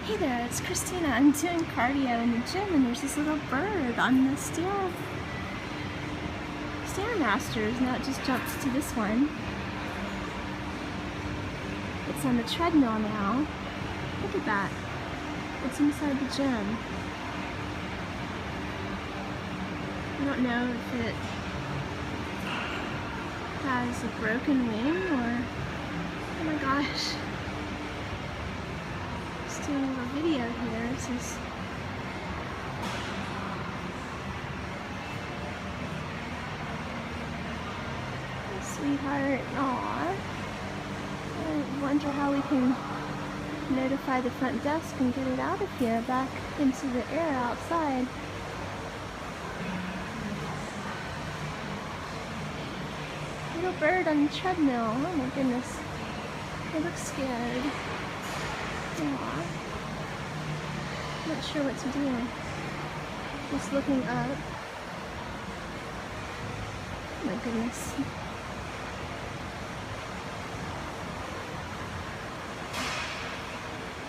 Hey there, it's Christina. I'm doing cardio in the gym and there's this little bird on the Stairmasters. Now it just jumped to this one. It's on the treadmill now. Look at that. It's inside the gym. I don't know if it has a broken wing or... Oh my gosh. Just doing a little video here. This is... Sweetheart. Aww. I wonder how we can notify the front desk and get it out of here back into the air outside. Little bird on the treadmill. Oh my goodness. It looks scared. Aww. Not sure what to do. Just looking up. Oh my goodness.